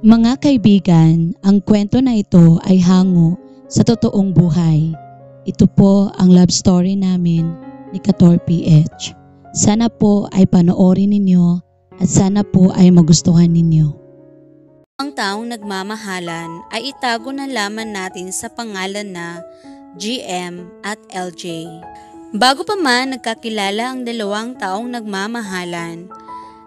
Mga kaibigan, ang kwento na ito ay hango sa totoong buhay. Ito po ang love story namin ni Kator PH. Sana po ay panoorin ninyo at sana po ay magustuhan ninyo. Ang taong nagmamahalan ay itago na lamang natin sa pangalan na GM at LJ. Bago pa man nagkakilala ang dalawang taong nagmamahalan,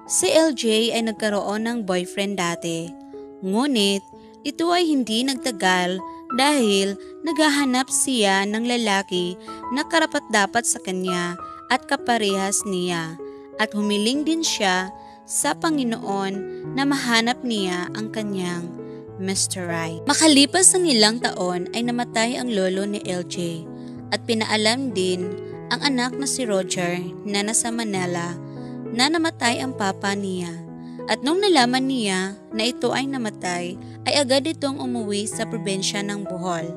si LJ ay nagkaroon ng boyfriend dati. Ngunit ito ay hindi nagtagal dahil naghahanap siya ng lalaki na karapat-dapat sa kanya at kaparehas niya, at humiling din siya sa Panginoon na mahanap niya ang kanyang Mr. Right. Makalipas ng ilang taon ay namatay ang lolo ni LJ at pinaalam din ang anak na si Roger na nasa Manila na namatay ang papa niya. At nung nalaman niya na ito ay namatay, ay agad itong umuwi sa probinsya ng Bohol.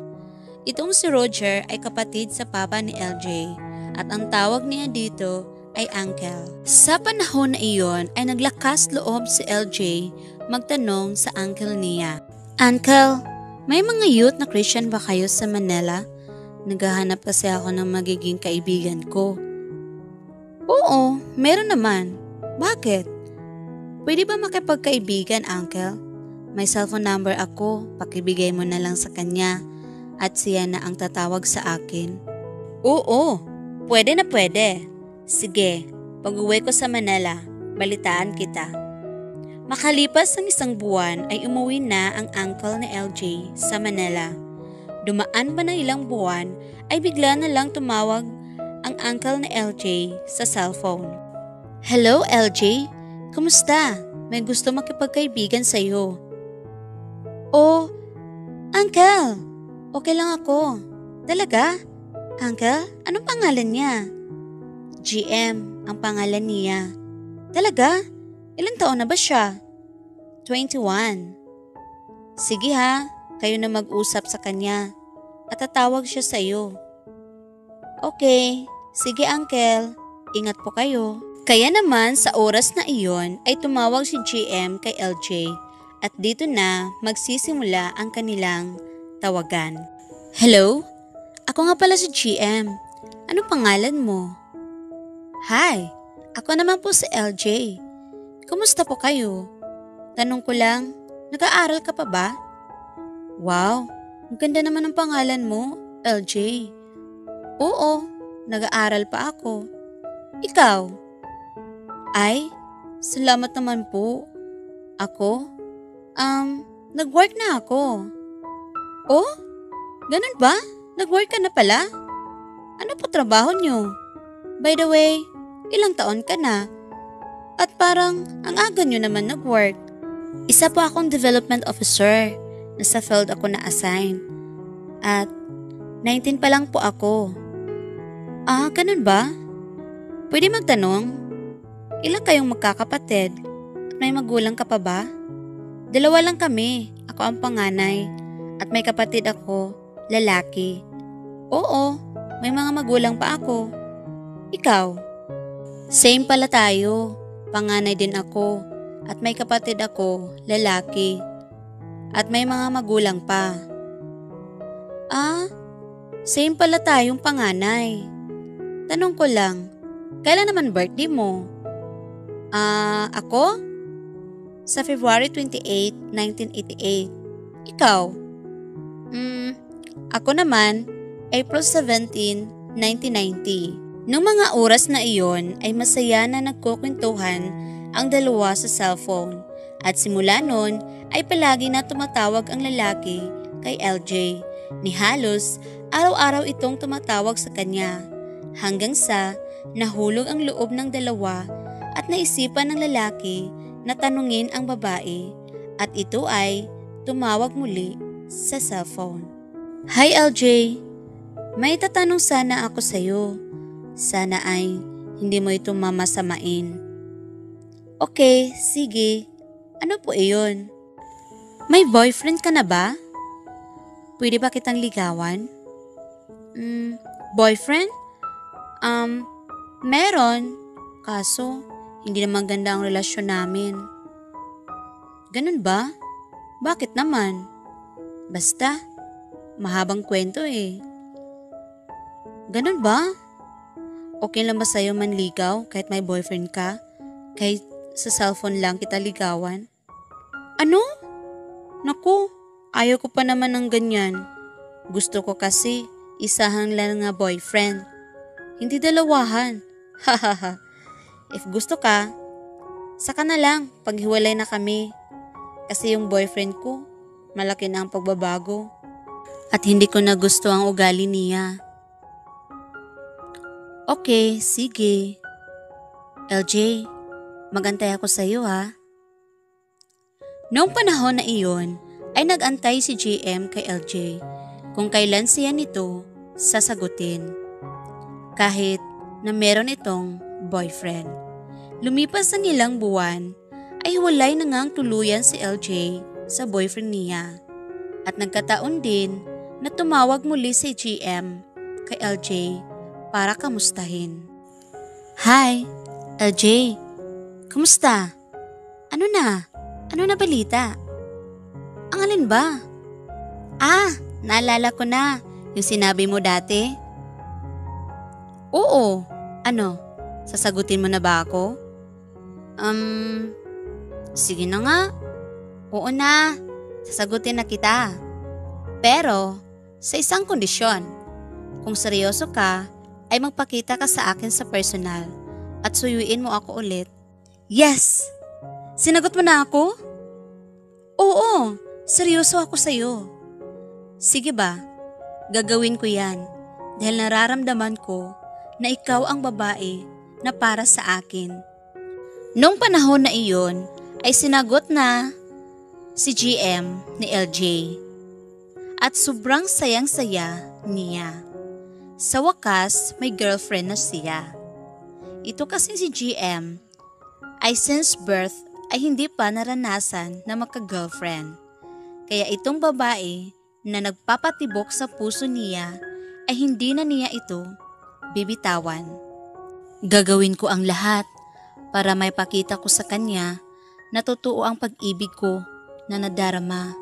Itong si Roger ay kapatid sa papa ni LJ at ang tawag niya dito ay Uncle. Sa panahon na iyon ay naglakas loob si LJ magtanong sa uncle niya. Uncle, may mga youth na Christian ba kayo sa Manila? Naghahanap kasi ako ng magiging kaibigan ko. Oo, meron naman. Bakit? Pwede ba makipagkaibigan, Uncle? May cellphone number ako, pakibigay mo na lang sa kanya at siya na ang tatawag sa akin. Oo, pwede na pwede. Sige, pag-uwi ko sa Manila, balitaan kita. Makalipas ng isang buwan ay umuwi na ang uncle ni LJ sa Manila. Dumaan pa ng ilang buwan ay bigla na lang tumawag ang uncle ni LJ sa cellphone. Hello LJ, kumusta? May gusto makipagkaibigan sa iyo. Oh, Uncle, okay lang ako. Talaga? Uncle, anong pangalan niya? GM ang pangalan niya. Talaga? Ilang taon na ba siya? 21. Sige ha, kayo na mag-usap sa kanya at tatawag siya sa iyo. Okay, sige Uncle, ingat po kayo. Kaya naman sa oras na iyon ay tumawag si GM kay LJ at dito na magsisimula ang kanilang tawagan. Hello? Ako nga pala si GM. Ano pangalan mo? Hi, ako naman po si LJ. Kumusta po kayo? Tanong ko lang, nag-aaral ka pa ba? Wow, ang ganda naman ng pangalan mo, LJ. Oo, nag-aaral pa ako. Ikaw? Ay, salamat naman po. Ako? Nag-work na ako. Oh? Ganun ba? Nag-work ka na pala? Ano po trabaho niyo? By the way, ilang taon ka na? At parang ang aga niyo naman nag-work. Isa po akong development officer. Nasa field ako na-assign. At 19 pa lang po ako. Ah, ganun ba? Pwede magtanong? Ilan kayong magkakapatid? At may magulang ka pa ba? 2 lang kami. Ako ang panganay. At may kapatid ako, lalaki. Oo, may mga magulang pa ako. Ikaw? Same pala tayo. Panganay din ako. At may kapatid ako, lalaki. At may mga magulang pa. Ah, same pala tayong panganay. Tanong ko lang, kailan naman birthday mo? Ako? Sa February 28, 1988. Ikaw? Ako naman, April 17, 1990. Noong mga oras na iyon ay masaya na nagkukwentuhan ang dalawa sa cellphone at simula noon ay palagi na tumatawag ang lalaki kay LJ. Ni halos araw-araw itong tumatawag sa kanya hanggang sa nahulog ang loob ng dalawa at naisipan ng lalaki na tanungin ang babae at ito ay tumawag muli sa cellphone. Hi LJ, may tatanong sana ako sa iyo. Sana ay hindi mo ito mamasamain. Okay, sige. Ano po iyon? May boyfriend ka na ba? Pwede ba kitang ligawan? Boyfriend? Meron. Kaso, hindi naman ganda ang relasyon namin. Ganun ba? Bakit naman? Basta, mahabang kwento eh. Ganun ba? Okay lang ba sa'yo manligaw kahit may boyfriend ka? Kahit sa cellphone lang kita ligawan? Ano? Naku, ayaw ko pa naman ng ganyan. Gusto ko kasi isahan lang nga boyfriend. Hindi dalawahan. Hahaha. If gusto ka, saka na lang paghiwalay na kami. Kasi yung boyfriend ko, malaki na ang pagbabago. At hindi ko na gusto ang ugali niya. Okay, sige. LJ, magantay ako sa iyo ha. Noong panahon na iyon, ay nag-antay si GM kay LJ kung kailan siya nito sasagutin. Kahit na meron itong boyfriend. Lumipas ang ilang buwan, ay hiwalay na ngang tuluyan si LJ sa boyfriend niya. At nagkataon din na tumawag muli si GM kay LJ para kamustahin. Hi, LJ. Kamusta? Ano na? Ano na balita? Ang alin ba? Naalala ko na yung sinabi mo dati. Oo. Ano? Sasagutin mo na ba ako? Sige na nga. Oo na, sasagutin na kita. Pero, sa isang kondisyon. Kung seryoso ka, ay magpakita ka sa akin sa personal at suyuin mo ako ulit. Yes! Sinagot mo na ako? Oo, seryoso ako sa'yo. Sige ba, gagawin ko yan dahil nararamdaman ko na ikaw ang babae na para sa akin. Noong panahon na iyon ay sinagot na si GM ni LJ at sobrang sayang-saya niya. Sa wakas, may girlfriend na siya. Ito kasi si GM ay since birth ay hindi pa naranasan na magka-girlfriend. Kaya itong babae na nagpapatibok sa puso niya ay hindi na niya ito bibitawan. Gagawin ko ang lahat para may pakita ko sa kanya na totoo ang pag-ibig ko na nadarama.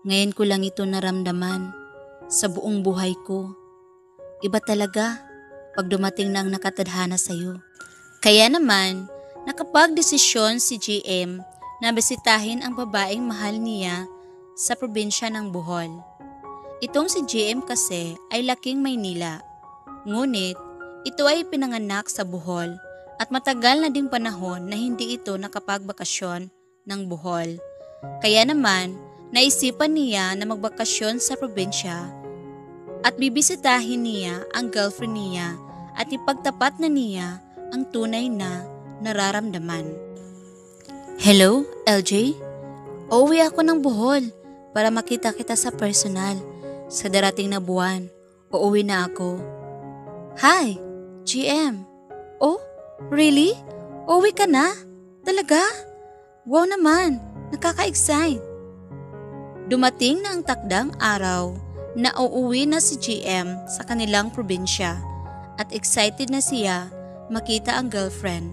Ngayon ko lang ito naramdaman sa buong buhay ko. Iba talaga pag dumating na ang nakatadhana sa'yo. Kaya naman, nakapag-desisyon si GM na bisitahin ang babaeng mahal niya sa probinsya ng Bohol. Itong si GM kasi ay laking Maynila. Ngunit, ito ay pinanganak sa Bohol at matagal na ding panahon na hindi ito nakapagbakasyon ng Bohol. Kaya naman, naisipan niya na magbakasyon sa probinsya at bibisitahin niya ang girlfriend niya at ipagtapat na niya ang tunay na nararamdaman. Hello, LJ? Uuwi ako ng Bohol para makita kita sa personal. Sa darating na buwan, uuwi na ako. Hi, GM. Oh, really? Uuwi ka na? Talaga? Wow naman, nakaka-excite. Dumating na ang takdang araw na uuwi na si GM sa kanilang probinsya at excited na siya makita ang girlfriend.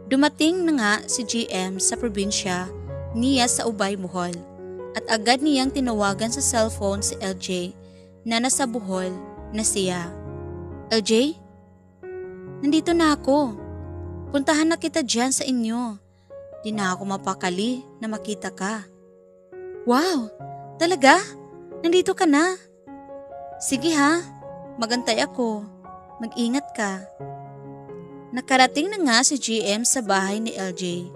Dumating na nga si GM sa probinsya niya sa Ubay, Bohol at agad niyang tinawagan sa cellphone si LJ na nasa Bohol na siya. LJ, nandito na ako. Puntahan na kita dyan sa inyo. Di na ako mapakali na makita ka. Wow, talaga? Nandito ka na? Sige ha, magantay ako. Mag-ingat ka. Nakarating na nga si GM sa bahay ni LJ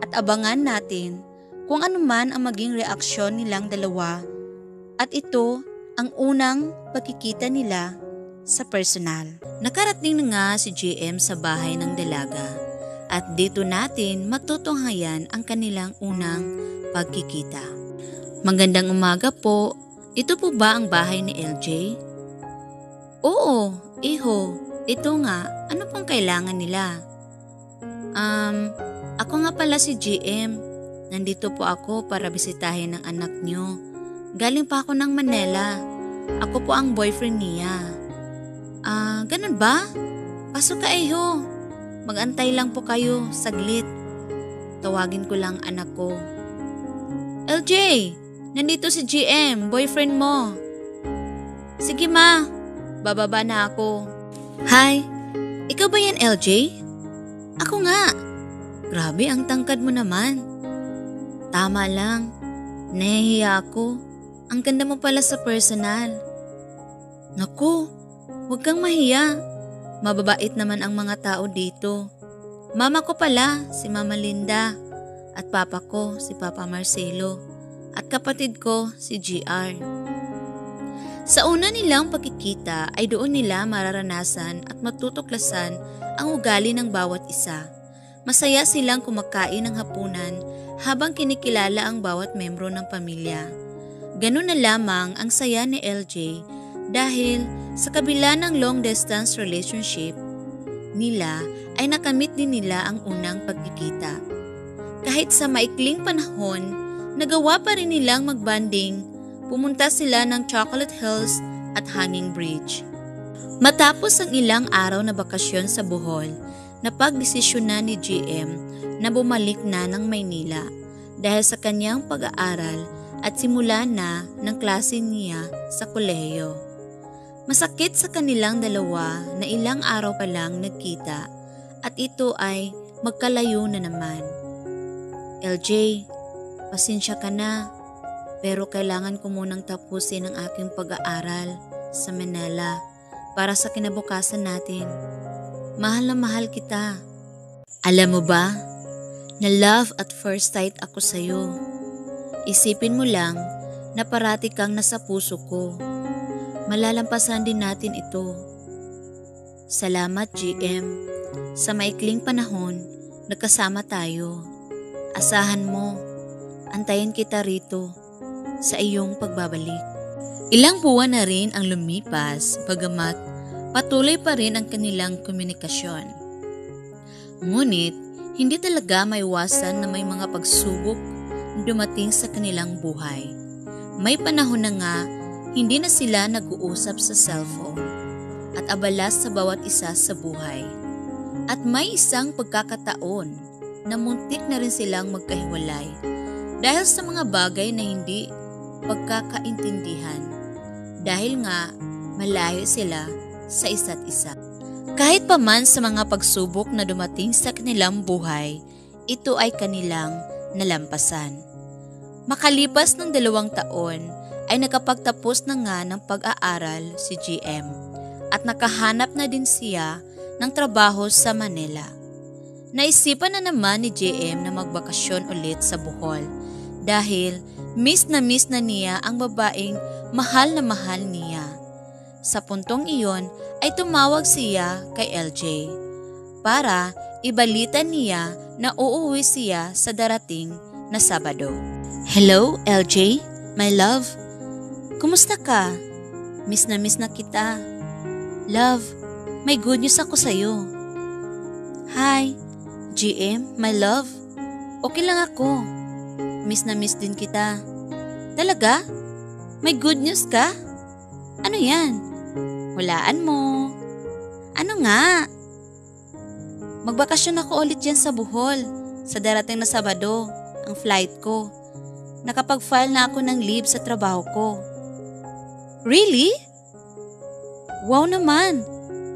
at abangan natin kung ano man ang maging reaksyon nilang dalawa at ito ang unang pagkikita nila sa personal. Nakarating na nga si GM sa bahay ng dalaga at dito natin matutunghayan ang kanilang unang pagkikita. Magandang umaga po. Ito po ba ang bahay ni LJ? Oo, iho. Ito nga. Ano pong kailangan nila? Ako nga pala si GM. Nandito po ako para bisitahin ang anak nyo. Galing pa ako ng Manila. Ako po ang boyfriend niya. Ganun ba? Pasok ka iho. Mag-antay lang po kayo, saglit. Tawagin ko lang anak ko. LJ, Nandito si GM, boyfriend mo. Sige ma, bababa na ako. Hi, ikaw ba yan LJ? Ako nga. Grabe ang tangkad mo naman. Tama lang, nahihiya ako. Ang ganda mo pala sa personal. Naku, huwag kang mahiya. Mababait naman ang mga tao dito. Mama ko pala, si Mama Linda. At papa ko, si Papa Marcelo. At kapatid ko, si GR. Sa una nilang pagkikita ay doon nila mararanasan at matutuklasan ang ugali ng bawat isa. Masaya silang kumakain ng hapunan habang kinikilala ang bawat membro ng pamilya. Ganun na lamang ang saya ni LJ dahil sa kabila ng long distance relationship nila ay nakamit din nila ang unang pagkikita. Kahit sa maikling panahon, nagawa pa rin nilang magbanding. Pumunta sila ng Chocolate Hills at Hanging Bridge. Matapos ang ilang araw na bakasyon sa Bohol, napagdesisyon na ni GM na bumalik na ng Maynila dahil sa kanyang pag-aaral at simula na ng klase niya sa kolehiyo. Masakit sa kanilang dalawa na ilang araw pa lang nagkita at ito ay magkalayo na naman. LJ, pasensya ka na, pero kailangan ko munang tapusin ang aking pag-aaral sa Manila para sa kinabukasan natin. Mahal na mahal kita. Alam mo ba, na love at first sight ako sa'yo. Isipin mo lang na parati kang nasa puso ko. Malalampasan din natin ito. Salamat GM. Sa maikling panahon, nagkasama tayo. Asahan mo, antayin kita rito sa iyong pagbabalik. Ilang buwan na rin ang lumipas, bagamat patuloy pa rin ang kanilang komunikasyon. Ngunit, hindi talaga maiwasan na may mga pagsubok na dumating sa kanilang buhay. May panahon na nga, hindi na sila nag-uusap sa cellphone at abala sa bawat isa sa buhay. At may isang pagkakataon na muntik na rin silang magkahiwalay dahil sa mga bagay na hindi pagkakaintindihan dahil nga malayo sila sa isa't isa. Kahit pa man sa mga pagsubok na dumating sa kanilang buhay, ito ay kanilang nalampasan. Makalipas ng 2 taon ay nakapagtapos na nga ng pag-aaral si GM at nakahanap na din siya ng trabaho sa Manila. Naisipan na naman ni GM na magbakasyon ulit sa Bohol dahil miss na niya ang babaeng mahal na mahal niya. Sa puntong iyon ay tumawag siya kay LJ para ibalita niya na uuwi siya sa darating na Sabado. Hello LJ, my love. Kumusta ka? Miss na kita. Love, may good news ako sa'yo. Hi, GM, my love. Okay lang ako. Miss na miss din kita. Talaga? May good news ka? Ano yan? Hulaan mo. Ano nga? Magbakasyon ako ulit dyan sa Bohol. Sa darating na Sabado, ang flight ko. Nakapag-file na ako ng leave sa trabaho ko. Really? Wow naman.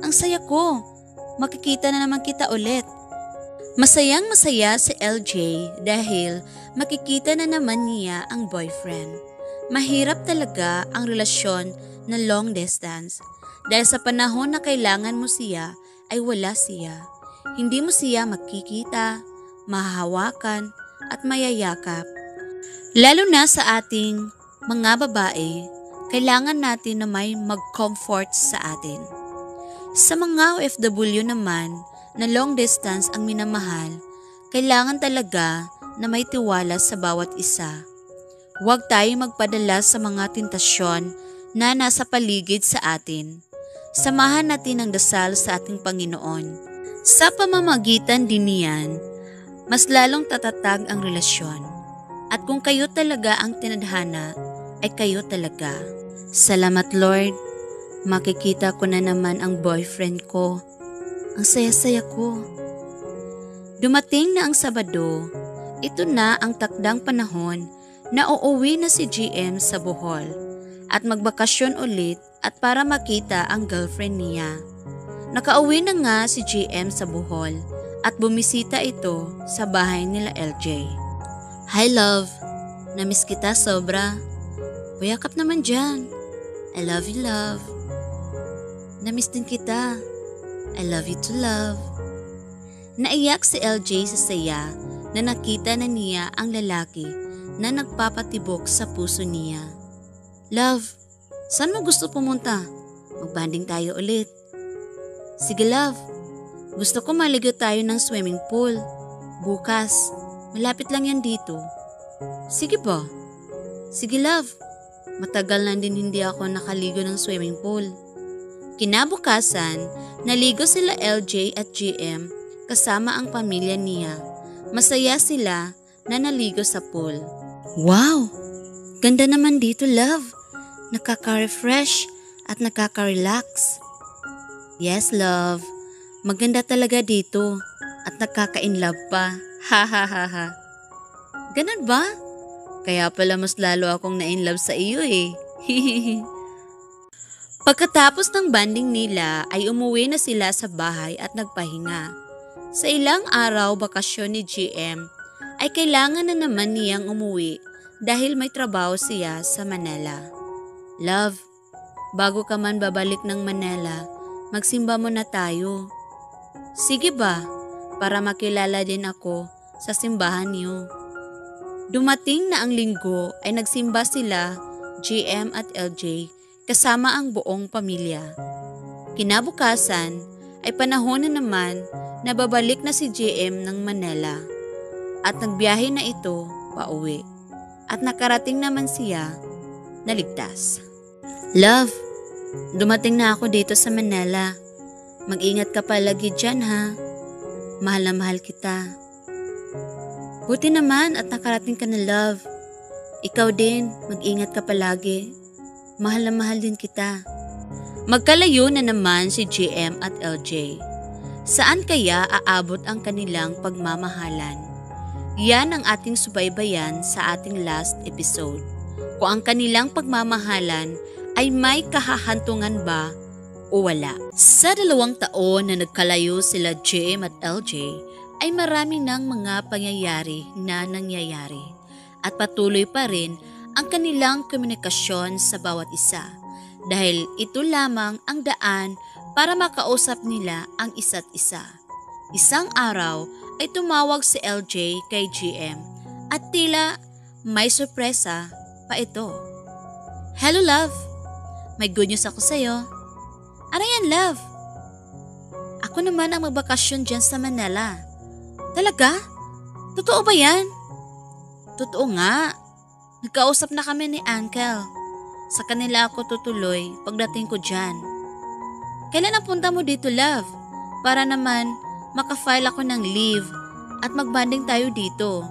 Ang saya ko. Makikita na naman kita ulit. Masayang masaya si LJ dahil makikita na naman niya ang boyfriend. Mahirap talaga ang relasyon na long distance dahil sa panahon na kailangan mo siya ay wala siya. Hindi mo siya makikita, mahahawakan at mayayakap. Lalo na sa ating mga babae, kailangan natin na may mag-comfort sa atin. Sa mga OFW naman, na long distance ang minamahal, kailangan talaga na may tiwala sa bawat isa. Huwag tayong magpadala sa mga tentasyon na nasa paligid sa atin. Samahan natin ang dasal sa ating Panginoon. Sa pamamagitan din niyan, mas lalong tatatag ang relasyon. At kung kayo talaga ang tinadhana, ay kayo talaga. Salamat Lord, makikita ko na naman ang boyfriend ko. Ang saya-saya ko. Dumating na ang Sabado, ito na ang takdang panahon na uuwi na si GM sa Bohol at magbakasyon ulit at para makita ang girlfriend niya. Nakauwi na nga si GM sa Bohol at bumisita ito sa bahay nila LJ. Hi love, namiss kita sobra. Payakap naman dyan. I love you love. Namiss din kita. I love you too love. Naiyak si LJ sa saya na nakita na niya ang lalaki na nagpapatibok sa puso niya. Love, saan mo gusto pumunta? Magbanding tayo ulit. Sige love, gusto ko maligo tayo ng swimming pool. Bukas, malapit lang yan dito. Sige ba? Sige love, matagal na din hindi ako nakaligo ng swimming pool. Kinabukasan, naligo sila LJ at GM kasama ang pamilya niya. Masaya sila na naligo sa pool. Wow! Ganda naman dito, love. Nakaka-refresh at nakaka-relax. Yes, love. Maganda talaga dito at nakaka-inlove pa. Ha ha ha ha. Ganun ba? Kaya pala mas lalo akong na-inlove sa iyo eh. Pagkatapos ng banding nila ay umuwi na sila sa bahay at nagpahinga. Sa ilang araw bakasyon ni GM ay kailangan na naman niyang umuwi dahil may trabaho siya sa Manila. Love, bago ka man babalik ng Manila, magsimba muna tayo. Sige ba, para makilala din ako sa simbahan niyo. Dumating na ang linggo ay nagsimba sila, GM at LJ, kasama ang buong pamilya. Kinabukasan ay panahon na naman na babalik na si GM ng Manila at nagbiyahe na ito pauwi at nakarating naman siya na ligtas. Love, dumating na ako dito sa Manila. Mag-ingat ka palagi dyan ha. Mahal na mahal kita. Buti naman at nakarating ka na love. Ikaw din, mag-ingat ka palagi. Mahal na mahal din kita. Magkalayo na naman si GM at LJ. Saan kaya aabot ang kanilang pagmamahalan? Yan ang ating subaybayan sa ating last episode. Kung ang kanilang pagmamahalan ay may kahahantungan ba o wala. Sa 2 taon na nagkalayo sila GM at LJ ay marami ng mga pangyayari na nangyayari at patuloy pa rin ang kanilang komunikasyon sa bawat isa dahil ito lamang ang daan para makausap nila ang isa't isa. Isang araw ay tumawag si LJ kay GM at tila may sorpresa pa ito. Hello love, may good news ako sa'yo. Ano yan love? Ako naman ang magbakasyon dyan sa Manila. Talaga? Totoo ba yan? Totoo nga. Nagkausap na kami ni Uncle. Sa kanila ako tutuloy pagdating ko dyan. Kailan ang punta mo dito, love? Para naman makafile ako ng leave at magbanding tayo dito.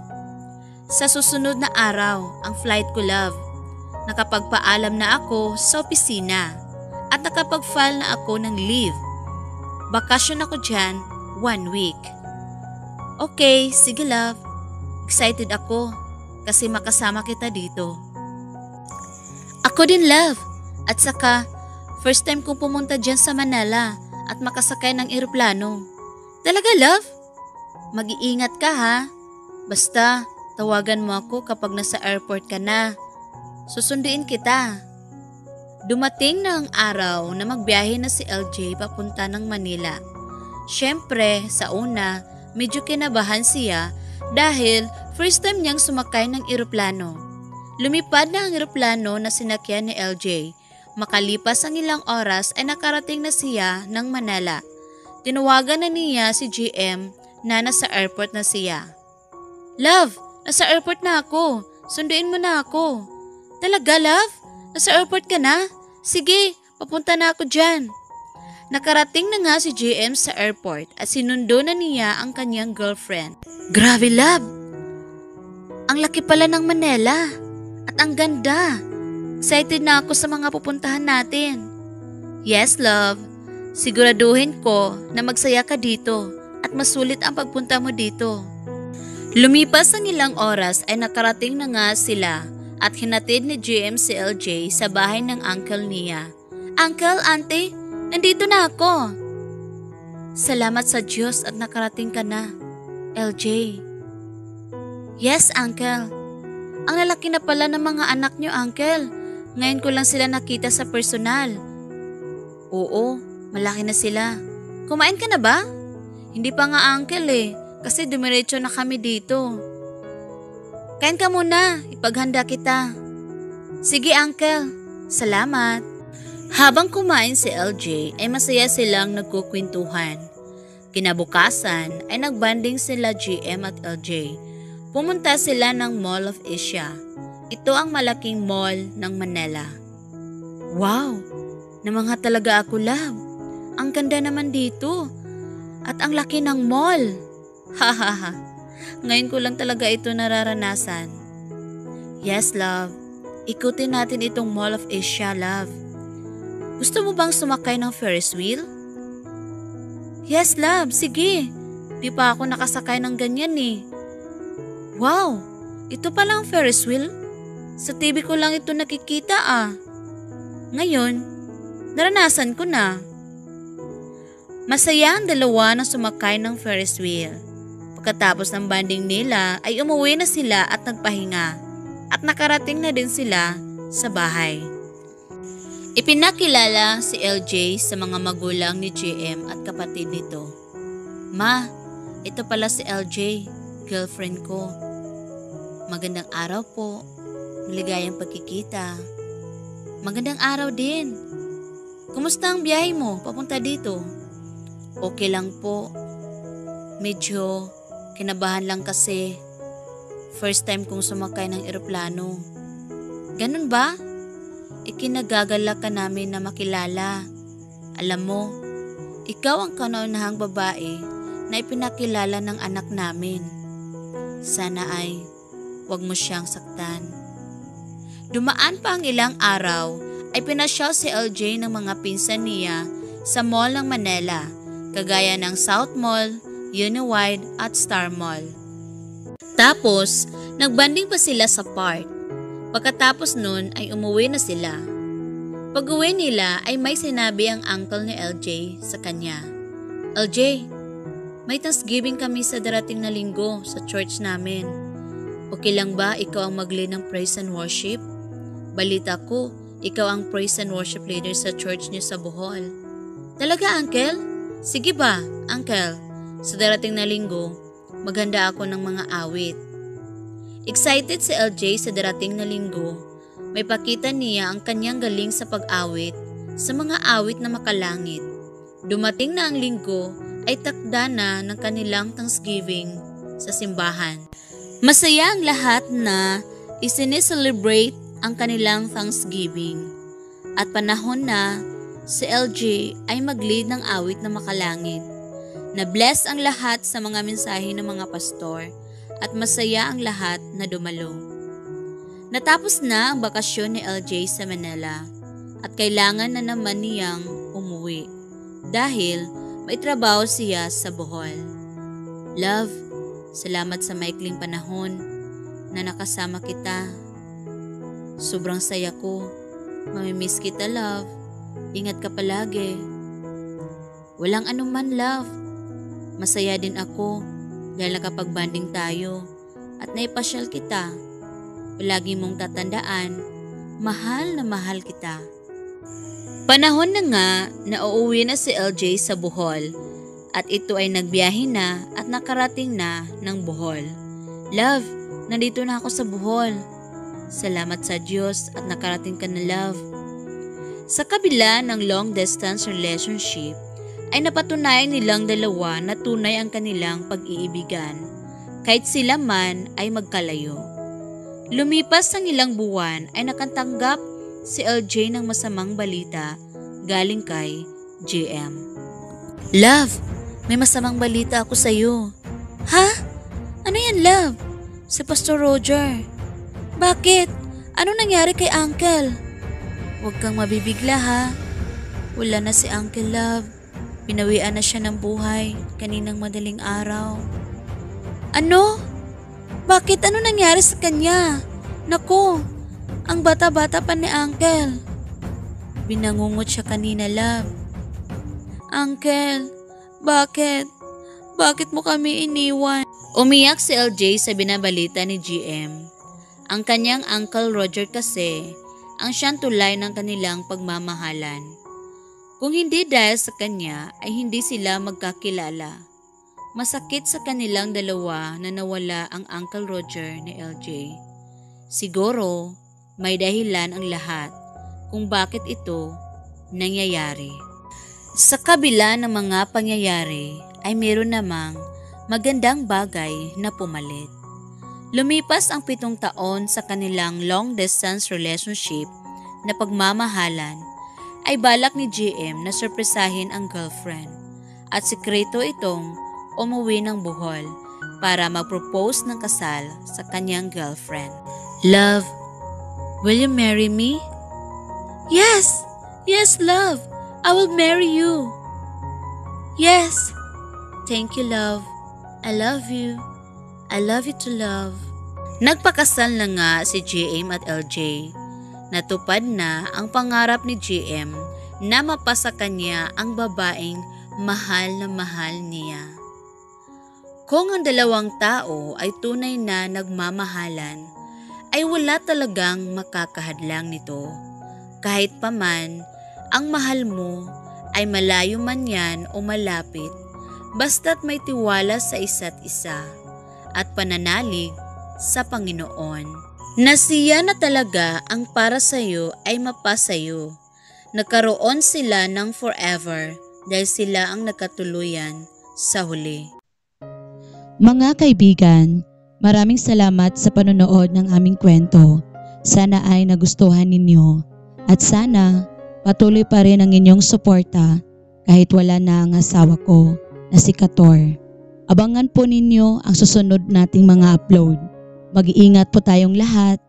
Sa susunod na araw, ang flight ko, love. Nakapagpaalam na ako sa opisina at nakapag-file na ako ng leave. Bakasyon ako dyan 1 week. Okay, sige love. Excited ako kasi makasama kita dito. Ako din love. At saka, first time kong pumunta dyan sa Manila at makasakay ng eroplano. Talaga love? Mag-iingat ka ha. Basta, tawagan mo ako kapag nasa airport ka na. Susunduin kita. Dumating na ang araw na magbiyahe na si LJ papunta ng Manila. Siyempre, sa una, medyo kinabahan siya dahil first time niyang sumakay ng eroplano. Lumipad na ang eroplano na sinakyan ni LJ. Makalipas ang ilang oras ay nakarating na siya ng Manila. Tinawagan na niya si GM na nasa airport na siya. Love, nasa airport na ako. Sunduin mo na ako. Talaga love? Nasa airport ka na? Sige, papunta na ako dyan. Nakarating na nga si GM sa airport at sinundo na niya ang kanyang girlfriend. Grabe love! Ang laki pala ng Manila at ang ganda. Excited na ako sa mga pupuntahan natin. Yes love, siguraduhin ko na magsaya ka dito at masulit ang pagpunta mo dito. Lumipas ang ilang oras ay nakarating na nga sila at hinatid ni GM si LJ sa bahay ng uncle niya. Uncle, auntie, nandito na ako. Salamat sa Diyos at nakarating ka na, LJ. Yes, uncle. Ang lalaki na pala ng mga anak niyo, uncle. Ngayon ko lang sila nakita sa personal. Oo, malaki na sila. Kumain ka na ba? Hindi pa nga, uncle kasi dumiretso na kami dito. Kain ka muna, ipaghanda kita. Sige, uncle. Salamat. Habang kumain si LJ ay masaya silang nagkukwentuhan. Kinabukasan ay nagbanding sila GM at LJ. Pumunta sila ng Mall of Asia. Ito ang malaking mall ng Manila. Wow! Namangha talaga ako, love. Ang ganda naman dito. At ang laki ng mall. Hahaha. Ngayon ko lang talaga ito nararanasan. Yes, love. Ikutin natin itong Mall of Asia, love. Gusto mo bang sumakay ng Ferris wheel? Yes, love. Sige. Di pa ako nakasakay ng ganyan Wow! Ito pala ang Ferris wheel. Sa TV ko lang ito nakikita Ngayon, naranasan ko na. Masaya ang dalawa na sumakay ng Ferris wheel. Pagkatapos ng banding nila ay umuwi na sila at nagpahinga. At nakarating na din sila sa bahay. Ipinakilala si LJ sa mga magulang ni JM at kapatid nito. Ma, ito pala si LJ, girlfriend ko. Magandang araw po. Maligayang pagkikita. Magandang araw din. Kumusta ang biyahe mo papunta dito? Okay lang po. Medyo kinabahan lang kasi. First time kong sumakay ng eroplano. Ganun ba? Ikinagagalak ka namin na makilala. Alam mo, ikaw ang kauna-unahang babae na ipinakilala ng anak namin. Sana ay huwag mo siyang saktan. Dumaan pa ang ilang araw ay pinasyal si LJ ng mga pinsan niya sa mall ng Manila, kagaya ng South Mall, Uniwide at Star Mall. Tapos, nagbanding pa sila sa park. Pagkatapos nun ay umuwi na sila. Pag-uwi nila ay may sinabi ang uncle ni LJ sa kanya. LJ, may Thanksgiving kami sa darating na linggo sa church namin. Okay lang ba ikaw ang mag-lead ng praise and worship? Balita ko, ikaw ang praise and worship leader sa church niyo sa Bohol. Talaga, uncle? Sige ba, uncle? Sa darating na linggo, maghanda ako ng mga awit. Excited si LJ sa darating na linggo. May pakita niya ang kanyang galing sa pag-awit sa mga awit na makalangit. Dumating na ang linggo ay takda na ng kanilang Thanksgiving sa simbahan. Masaya ang lahat na isineselebrate ang kanilang Thanksgiving. At panahon na si LJ ay mag-lead ng awit na makalangit. Na-bless ang lahat sa mga mensahe ng mga pastor at masaya ang lahat na dumalo. Natapos na ang bakasyon ni LJ sa Manila at kailangan na naman niyang umuwi dahil may trabaho siya sa Bohol. Love, salamat sa maikling panahon na nakasama kita. Sobrang saya ko. Mamimiss kita, love. Ingat ka palagi. Walang anuman, love. Masaya din ako dahil nakapagbanding tayo at naipasyal kita. Palagi mong tatandaan, mahal na mahal kita. Panahon na nga na uuwi na si LJ sa Bohol at ito ay nagbiyahe na at nakarating na ng Bohol. Love, nandito na ako sa Bohol. Salamat sa Diyos at nakarating ka na, love. Sa kabila ng long distance relationship, ay napatunayan nilang dalawa na tunay ang kanilang pag-iibigan, kahit sila man ay magkalayo. Lumipas ang ilang buwan ay nakatanggap si LJ ng masamang balita galing kay JM. Love, may masamang balita ako sa iyo. Ha? Ano yan, love? Si Pastor Roger. Bakit? Ano nangyari kay Uncle? Huwag kang mabibigla, ha? Wala na si Uncle, love. Pinawian na siya ng buhay kaninang madaling araw. Ano? Bakit? Ano nangyari sa kanya? Naku, ang bata-bata pa ni Uncle. Binangungot siya kanina, love. Uncle, bakit? Bakit mo kami iniwan? Umiyak si LJ sa binabalita ni GM. Ang kanyang Uncle Roger kasi ang siyang tulay ng kanilang pagmamahalan. Kung hindi dahil sa kanya ay hindi sila magkakilala. Masakit sa kanilang dalawa na nawala ang Uncle Roger ni LJ. Siguro may dahilan ang lahat kung bakit ito nangyayari. Sa kabila ng mga pangyayari ay meron namang magandang bagay na pumalit. Lumipas ang 7 taon sa kanilang long-distance relationship na pagmamahalan ay balak ni GM na surpresahin ang girlfriend at sikreto itong umuwi ng Bohol para mag-propose ng kasal sa kanyang girlfriend. Love, will you marry me? Yes! Yes, love! I will marry you! Yes! Thank you, love. I love you. I love you to love. Nagpakasal na nga si GM at LJ. Natupad na ang pangarap ni GM na mapasa kanya ang babaeng mahal na mahal niya. Kung ang dalawang tao ay tunay na nagmamahalan, ay wala talagang makakahadlang nito. Kahit paman, ang mahal mo ay malayo man yan o malapit, basta't may tiwala sa isa't isa at pananalig sa Panginoon. Na siya na talaga ang para sa'yo ay mapasayo. Nagkaroon sila ng forever dahil sila ang nagkatuluyan sa huli. Mga kaibigan, maraming salamat sa panonood ng aming kwento. Sana ay nagustuhan ninyo at sana patuloy pa rin ang inyong suporta kahit wala na ang asawa ko na si Kator. Abangan po ninyo ang susunod nating mga upload. Mag-iingat po tayong lahat.